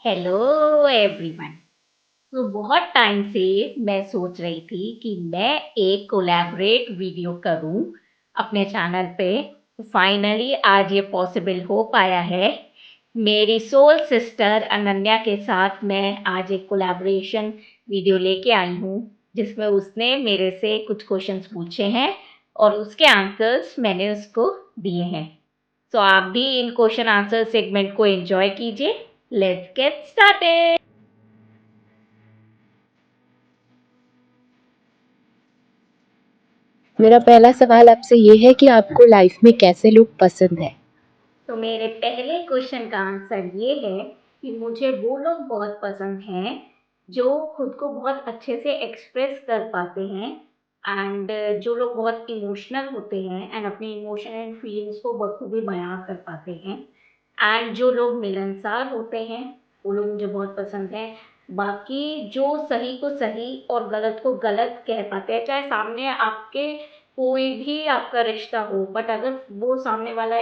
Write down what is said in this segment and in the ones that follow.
Hello everyone. तो बहुत time से मैं सोच रही थी कि मैं एक कोलैबोरेट वीडियो करूं अपने चैनल पे। तो फाइनली आज ये पॉसिबल हो पाया है। मेरी सोल सिस्टर अनन्या के साथ मैं आज एक कोलैबोरेशन वीडियो लेके आई हूँ, जिसमें उसने मेरे से कुछ क्वेश्चंस पूछे हैं और उसके आंसर्स मैंने उसको दिए हैं। तो आप भी इन क्वेश्चन आंसर सेगमेंट को एंजॉय कीजिए। Let's get started. मेरा पहला सवाल आपसे ये है कि आपको लाइफ में कैसे लोग पसंद है? तो मेरे पहले क्वेश्चन का आंसर ये है कि मुझे वो लोग बहुत पसंद हैं जो खुद को बहुत अच्छे से एक्सप्रेस कर पाते हैं एंड जो लोग बहुत इमोशनल होते हैं एंड अपने इमोशन एंड फीलिंग्स को बखूबी बयां कर पाते हैं एंड जो लोग मिलनसार होते हैं वो लोग मुझे बहुत पसंद हैं। बाकी जो सही को सही और गलत को गलत कह पाते हैं, चाहे सामने आपके कोई भी आपका रिश्ता हो, बट अगर वो सामने वाला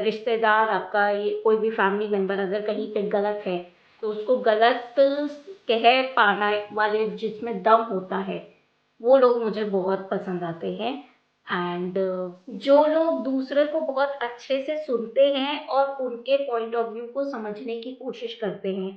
रिश्तेदार आपका ये कोई भी फैमिली मेंबर अगर कहीं पे गलत है तो उसको गलत कह पाना वाले जिसमें दम होता है, वो लोग मुझे बहुत पसंद आते हैं। एंड जो लोग दूसरे को बहुत अच्छे से सुनते हैं और उनके पॉइंट ऑफ व्यू को समझने की कोशिश करते हैं,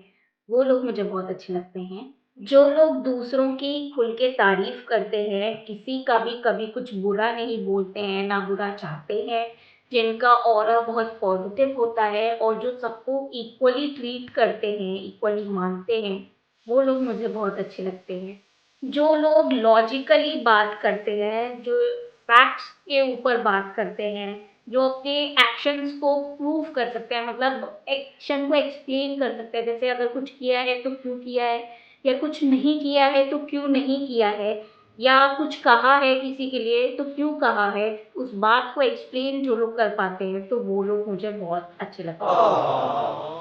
वो लोग मुझे बहुत अच्छे लगते हैं। जो लोग दूसरों की खुल के तारीफ करते हैं, किसी का भी कभी कुछ बुरा नहीं बोलते हैं, ना बुरा चाहते हैं, जिनका ऑरा बहुत पॉजिटिव होता है और जो सबको इक्वली ट्रीट करते हैं, इक्वली मानते हैं, वो लोग मुझे बहुत अच्छे लगते हैं। जो लोग लॉजिकली बात करते हैं, जो फैक्ट्स के ऊपर बात करते हैं, जो अपने एक्शंस को प्रूव कर सकते हैं, मतलब एक्शन को एक्सप्लेन कर सकते हैं, जैसे अगर कुछ किया है तो क्यों किया है, या कुछ नहीं किया है तो क्यों नहीं किया है, या कुछ कहा है किसी के लिए तो क्यों कहा है, उस बात को एक्सप्लेन जो लोग कर पाते हैं, तो वो लोग मुझे बहुत अच्छे लगते हैं।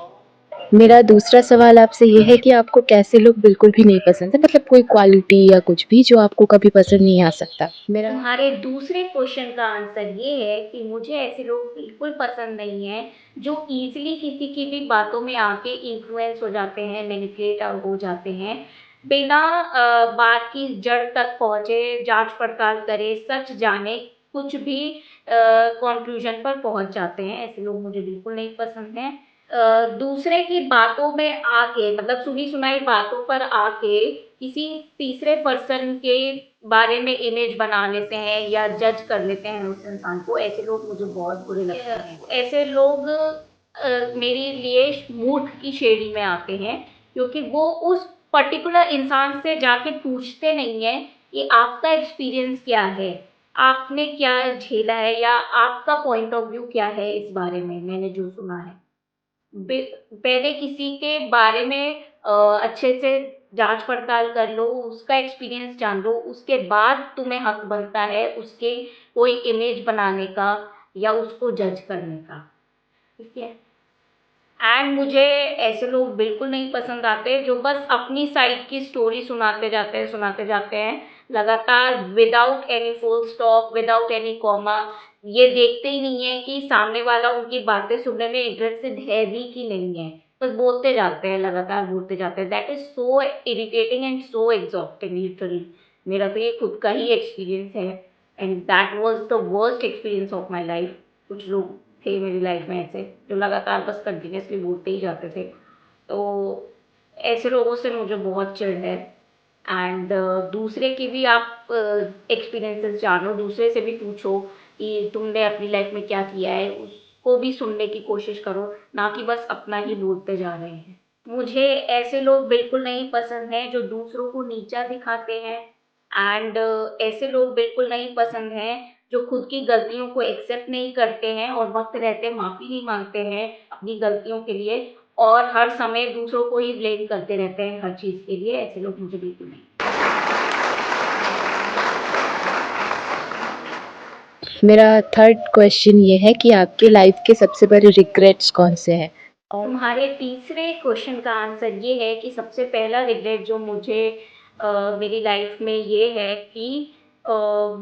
मेरा दूसरा सवाल आपसे ये है कि आपको कैसे लोग बिल्कुल भी नहीं पसंद है, मतलब कोई क्वालिटी या कुछ भी जो आपको कभी पसंद नहीं आ सकता? मेरा तुम्हारे दूसरे क्वेश्चन का आंसर ये है कि मुझे ऐसे लोग बिल्कुल पसंद नहीं है जो इजीली किसी की भी बातों में आके इन्फ्लुएंस हो जाते हैं, मैनिपुलेट हो जाते हैं, बिना बात की जड़ तक पहुंचे, जांच पड़ताल करे, सच जाने, कुछ भी कंक्लूजन पर पहुंच जाते हैं। ऐसे लोग मुझे बिल्कुल नहीं पसंद हैं। दूसरे की बातों में आके, मतलब सुनी सुनाई बातों पर आके किसी तीसरे पर्सन के बारे में इमेज बना लेते हैं या जज कर लेते हैं उस इंसान को, ऐसे लोग मुझे बहुत बुरे लगते हैं। ऐसे लोग मेरे लिए मूर्ख की श्रेणी में आते हैं, क्योंकि वो उस पर्टिकुलर इंसान से जाके पूछते नहीं है कि आपका एक्सपीरियंस क्या है, आपने क्या झेला है, या आपका पॉइंट ऑफ व्यू क्या है इस बारे में, मैंने जो सुना है। पहले किसी के बारे में अच्छे से जांच पड़ताल कर लो, उसका एक्सपीरियंस जान लो, उसके बाद तुम्हें हक बनता है उसके कोई इमेज बनाने का या उसको जज करने का। ठीक है। एंड मुझे ऐसे लोग बिल्कुल नहीं पसंद आते जो बस अपनी साइड की स्टोरी सुनाते जाते हैं लगातार, without any full stop, without any comma. ये देखते ही नहीं है कि सामने वाला उनकी बातें सुनने में इंटरेस्टेड है भी कि नहीं है, बस बोलते जाते हैं, लगातार बोलते जाते हैं। That is so irritating and so exhausting literally. मेरा तो ये खुद का ही एक्सपीरियंस है and that was the worst experience of my life. कुछ लोग थे मेरी लाइफ में ऐसे जो लगातार बस कंटिन्यूअसली बोलते ही जाते थे। तो ऐसे लोगों से मुझे बहुत चिढ़ है। एंड दूसरे की भी आप एक्सपीरियंसेस जानो, दूसरे से भी पूछो कि तुमने अपनी लाइफ में क्या किया है, उसको भी सुनने की कोशिश करो, ना कि बस अपना ही बोलते जा रहे हैं। मुझे ऐसे लोग बिल्कुल नहीं पसंद हैं जो दूसरों को नीचा दिखाते हैं। एंड ऐसे लोग बिल्कुल नहीं पसंद हैं जो खुद की गलतियों को एक्सेप्ट नहीं करते हैं और वक्त रहते माफ़ी नहीं मांगते हैं अपनी गलतियों के लिए, और हर समय दूसरों को ही ब्लेम करते रहते हैं हर चीज़ के लिए। ऐसे लोग मुझे बिल्कुल नहीं। मेरा थर्ड क्वेश्चन ये है कि आपके लाइफ के सबसे बड़े रिग्रेट्स कौन से हैं? और तुम्हारे तीसरे क्वेश्चन का आंसर ये है कि सबसे पहला रिग्रेट जो मुझे मेरी लाइफ में ये है कि अ,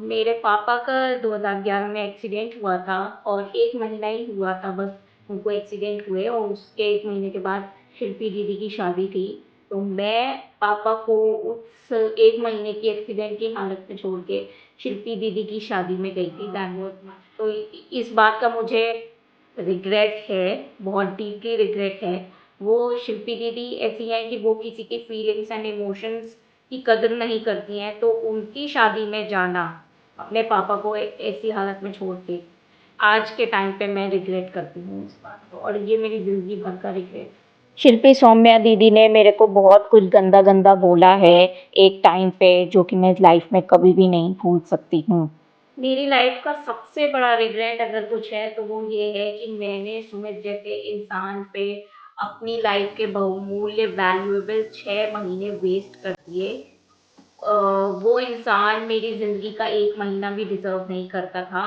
मेरे पापा का 2011 में एक्सीडेंट हुआ था और 1 महीना ही हुआ था बस उनको एक्सीडेंट हुए, और उसके 1 महीने के बाद शिल्पी दीदी की शादी थी, तो मैं पापा को उस 1 महीने की एक्सीडेंट की हालत में छोड़ के शिल्पी दीदी की शादी में गई थी बैंगलोर में। तो इस बात का मुझे रिग्रेट है, बहुत डीपली रिग्रेट है। वो शिल्पी दीदी ऐसी हैं कि वो किसी के फीलिंग्स एंड इमोशंस की कदर नहीं करती हैं, तो उनकी शादी में जाना, अपने पापा को ऐसी हालत में छोड़ के, आज के टाइम पे मैं रिग्रेट करती हूँ इस बात को, और ये मेरी ज़िंदगी भर का रिग्रेट। शिल्पी सौम्या दीदी ने मेरे को बहुत कुछ गंदा गंदा बोला है एक टाइम पे, जो कि मैं लाइफ में कभी भी नहीं भूल सकती हूँ। मेरी लाइफ का सबसे बड़ा रिग्रेट अगर कुछ है तो वो ये है कि मैंने सुमित जैसे इंसान पे अपनी लाइफ के बहुमूल्य वैल्यूएबल 6 महीने वेस्ट कर दिए। वो इंसान मेरी ज़िंदगी का 1 महीना भी डिज़र्व नहीं करता था।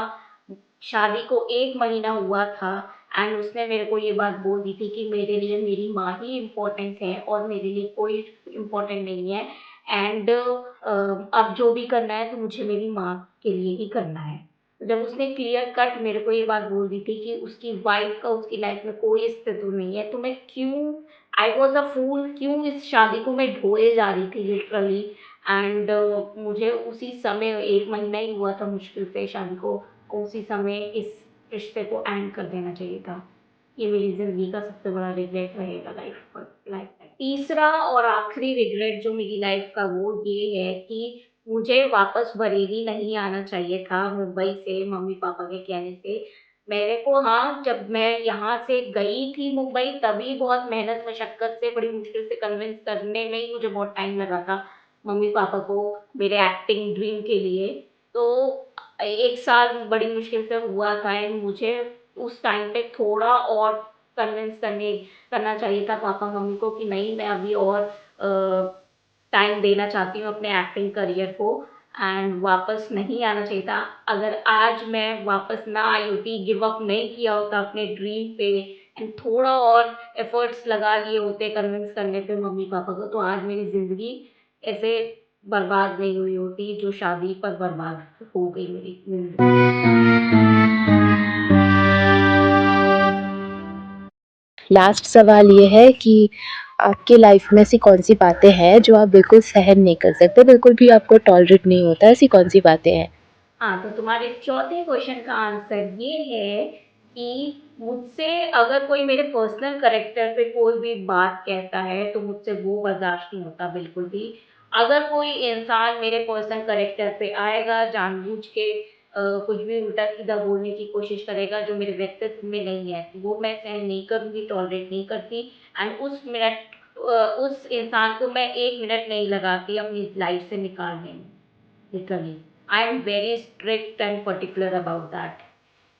शादी को 1 महीना हुआ था एंड उसने मेरे को ये बात बोल दी थी कि मेरे लिए मेरी माँ ही इम्पोर्टेंट है और मेरे लिए कोई इम्पोर्टेंट नहीं है, एंड अब जो भी करना है तो मुझे मेरी माँ के लिए ही करना है। जब उसने क्लियर कट मेरे को ये बात बोल दी थी कि उसकी वाइफ़ का उसकी लाइफ़ में कोई अस्तित्व नहीं है, तो मैं क्यों, आई वाज़ अ फूल, क्यों इस शादी को मैं ढोए जा रही थी लिटरली। एंड मुझे उसी समय 1 महीना ही हुआ था मुश्किल से शादी को, उसी समय इस रिश्ते को एंड कर देना चाहिए था। ये मेरी ज़िंदगी का सबसे बड़ा रिग्रेट रहेगा लाइफ टाइम। तीसरा और आखिरी रिग्रेट जो मेरी लाइफ का वो ये है कि मुझे वापस बरेली नहीं आना चाहिए था मुंबई से मम्मी-पापा के कहने से। मेरे को, हाँ, जब मैं यहाँ से गई थी मुंबई तभी बहुत मेहनत मशक्कत से बड़ी मुश्किल से कन्विंस करने में ही मुझे बहुत टाइम लगा था मम्मी-पापा को मेरे एक्टिंग ड्रीम के लिए। तो 1 साल बड़ी मुश्किल से हुआ था एंड मुझे उस टाइम पे थोड़ा और कन्विंस करना चाहिए था पापा मम्मी को कि नहीं, मैं अभी और टाइम देना चाहती हूँ अपने एक्टिंग करियर को एंड वापस नहीं आना चाहिए था। अगर आज मैं वापस ना आई होती, गिव अप नहीं किया होता अपने ड्रीम पे एंड थोड़ा और एफर्ट्स लगा लिए होते कन्विंस करने पे मम्मी पापा को, तो आज मेरी ज़िंदगी ऐसे बर्बाद नहीं हुई होती जो शादी पर बर्बाद हो गई मेरी ज़िंदगी। लास्ट सवाल ये है कि आपकी लाइफ में ऐसी कौन-सी बातें हैं जो आप बिल्कुल सहन नहीं कर सकते, बिल्कुल भी आपको टॉलरेट नहीं होता, ऐसी कौन-सी बातें हैं? हाँ, तो तुम्हारे चौथे क्वेश्चन का आंसर ये है कि मुझसे अगर कोई मेरे पर्सनल कैरेक्टर पे कोई भी बात कहता है तो मुझसे वो बर्दाश्त नहीं होता बिल्कुल भी। अगर कोई इंसान मेरे पर्सनल कैरेक्टर पे आएगा जानबूझ के कुछ भी उल्टा-सीधा बोलने की कोशिश करेगा जो मेरे व्यक्तित्व में नहीं है, वो मैं सहन नहीं करूँगी, टॉलरेट नहीं करती एंड उस इंसान को मैं 1 मिनट नहीं लगाती अपनी लाइफ से निकालने में। Literally I am very strict and particular about that.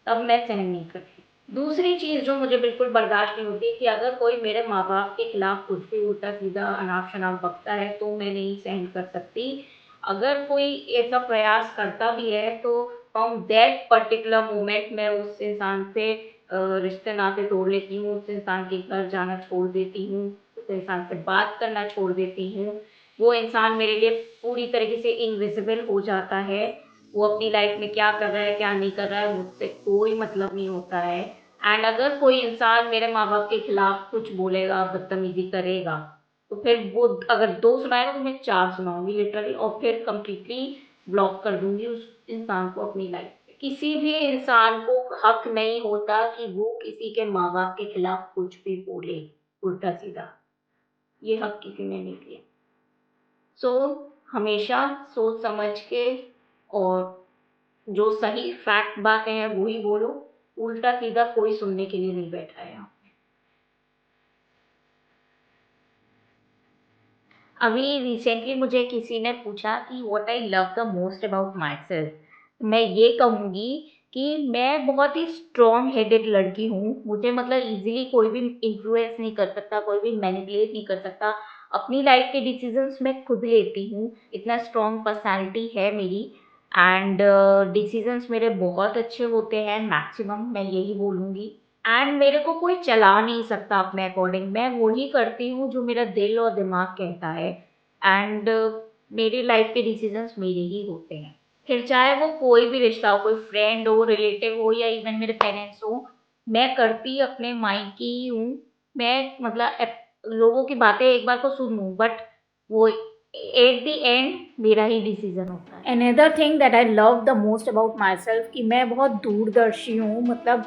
तब मैं सहन नहीं करती। दूसरी चीज़ जो मुझे बिल्कुल बर्दाश्त नहीं होती कि अगर कोई मेरे माँ बाप के खिलाफ कुछ भी उल्टा सीधा अनाप शनाप बकता है तो मैं नहीं सहन कर सकती। अगर कोई ऐसा प्रयास करता भी है तो फ्रॉम दैट पर्टिकुलर मोमेंट मैं उस इंसान से रिश्ते नाते तोड़ लेती हूँ, उस इंसान के घर जाना छोड़ देती हूँ, उस इंसान से बात करना छोड़ देती हूँ। वो इंसान मेरे लिए पूरी तरीके से इनविजिबल हो जाता है। वो अपनी लाइफ में क्या कर रहा है, क्या नहीं कर रहा है, मुझसे कोई मतलब नहीं होता है। एंड अगर कोई इंसान मेरे माँ-बाप के खिलाफ कुछ बोलेगा, बदतमीज़ी करेगा, तो फिर वो अगर 2 सुनाएगा तो मैं 4 सुनाऊँगी लिटरली, और फिर कंप्लीटली ब्लॉक कर दूँगी उस इंसान को अपनी लाइफ से। किसी भी इंसान को हक नहीं होता कि वो किसी के माँ-बाप के खिलाफ कुछ भी बोले, उल्टा-सीधा। ये हक किसी ने नहीं दिया। सो हमेशा सोच समझ के और जो सही फैक्ट बातें हैं वो ही बोलो, उल्टा सीधा कोई सुनने के लिए नहीं बैठा है यहाँ। अभी रिसेंटली मुझे किसी ने पूछा कि what I love the most about my self, मैं ये कहूँगी कि मैं बहुत ही स्ट्रॉन्ग हेडेड लड़की हूँ। मुझे मतलब इजीली कोई भी इन्फ्लुएंस नहीं कर सकता, कोई भी मैनिपुलेट नहीं कर सकता। अपनी लाइफ के डिसीजंस मैं खुद लेती हूँ, इतना स्ट्रॉन्ग पर्सनैलिटी है मेरी एंड डिसीजंस मेरे बहुत अच्छे होते हैं मैक्सिमम, मैं यही बोलूँगी। एंड मेरे को कोई चला नहीं सकता अपने अकॉर्डिंग, मैं वही करती हूँ जो मेरा दिल और दिमाग कहता है एंड मेरी लाइफ के डिसीजंस मेरे ही होते हैं। फिर चाहे वो कोई भी रिश्ता हो, कोई फ्रेंड हो, रिलेटिव हो या इवन मेरे पेरेंट्स हो, मैं करती अपने माइंड की ही हूँ। मैं मतलब लोगों की बातें एक बार को सुन लूँ, बट वो एट द एंड मेरा ही डिसीजन होता है। Another thing that I love the most about my self कि मैं बहुत दूरदर्शी हूँ, मतलब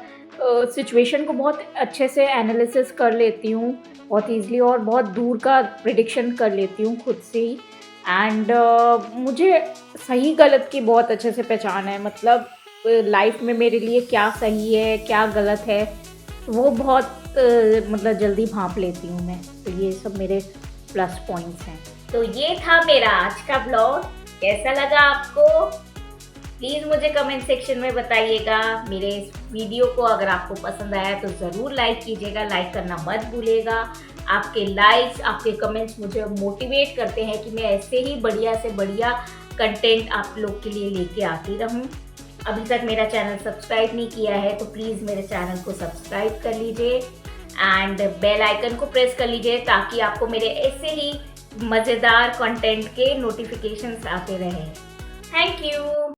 सिचुएशन को बहुत अच्छे से एनालिसिस कर लेती हूँ बहुत ईजिली, और बहुत दूर का प्रिडिक्शन कर लेती हूँ खुद से ही। एंड मुझे सही गलत की बहुत अच्छे से पहचान है, मतलब लाइफ में मेरे लिए क्या सही है क्या गलत है वो बहुत मतलब जल्दी भांप लेती हूँ मैं। तो ये सब मेरे प्लस पॉइंट्स हैं। तो ये था मेरा आज का ब्लॉग। कैसा लगा आपको? प्लीज़ मुझे कमेंट सेक्शन में बताइएगा। मेरे इस वीडियो को अगर आपको पसंद आया तो ज़रूर लाइक कीजिएगा, लाइक करना मत भूलिएगा। आपके लाइक्स, आपके कमेंट्स मुझे मोटिवेट करते हैं कि मैं ऐसे ही बढ़िया से बढ़िया कंटेंट आप लोग के लिए लेके आती रहूं। अभी तक मेरा चैनल सब्सक्राइब नहीं किया है तो प्लीज़ मेरे चैनल को सब्सक्राइब कर लीजिए एंड बेल आइकन को प्रेस कर लीजिए ताकि आपको मेरे ऐसे ही मज़ेदार कंटेंट के नोटिफिकेशंस आते रहें। Thank you.